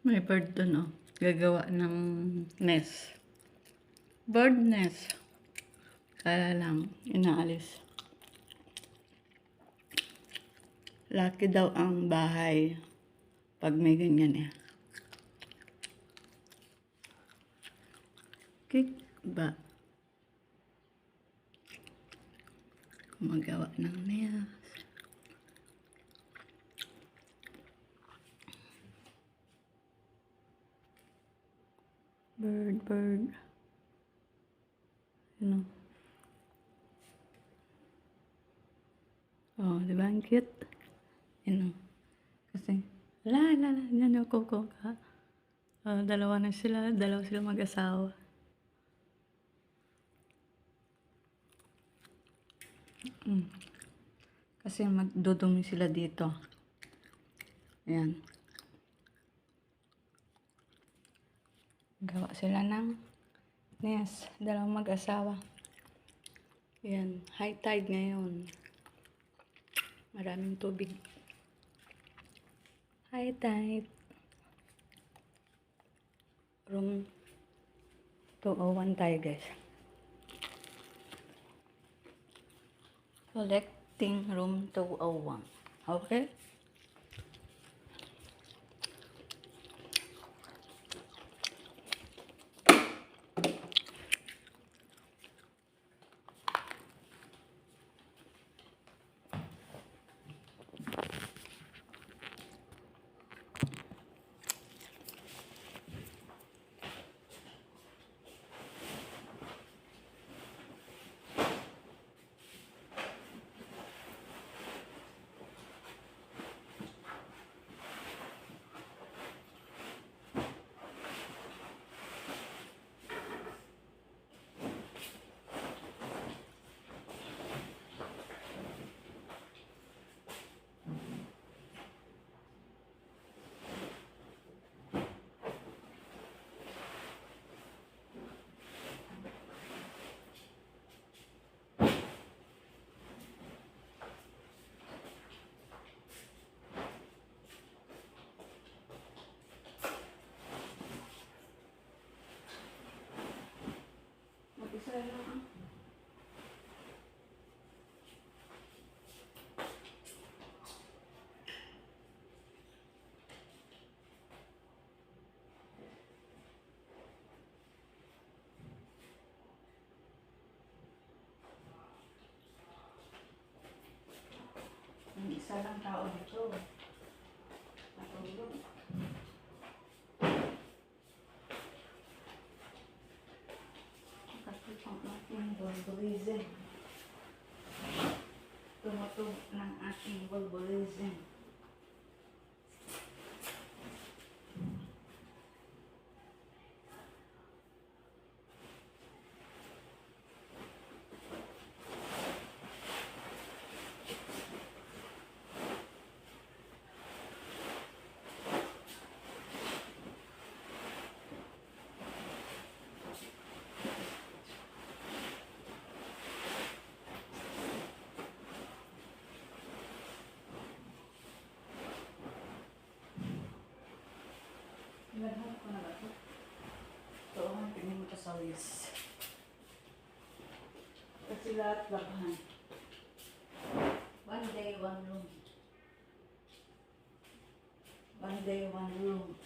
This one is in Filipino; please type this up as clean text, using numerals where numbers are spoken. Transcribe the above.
May bird dun, oh. Gagawa ng nest. Bird nest. Kaya lang, inaalis. Lucky daw ang bahay pag may ganyan eh. Kik ba? Magawa ng nest. Bird. Ano? Oh, di ba ang cute? Ano? Kasi, yan yung kuko ka. Dalawa sila mag-asawa. Kasi magdudumi sila dito. Ayan. Gawa sila ng nest. Dalawang mag-asawa. Ayan. High tide ngayon. Maraming tubig. High tide. Room 201 tayo, guys. Collecting room 201. Okay? Mag-isa lang. Isa lang tao dito. Natulog. Kasi pang ating bulbulism. Tumutog ng ating bulbulism. Naghanap ko na ba ito? Ito ang tingin mo sa wis. Kasi lahat labahan. One day, one room. One day, one room.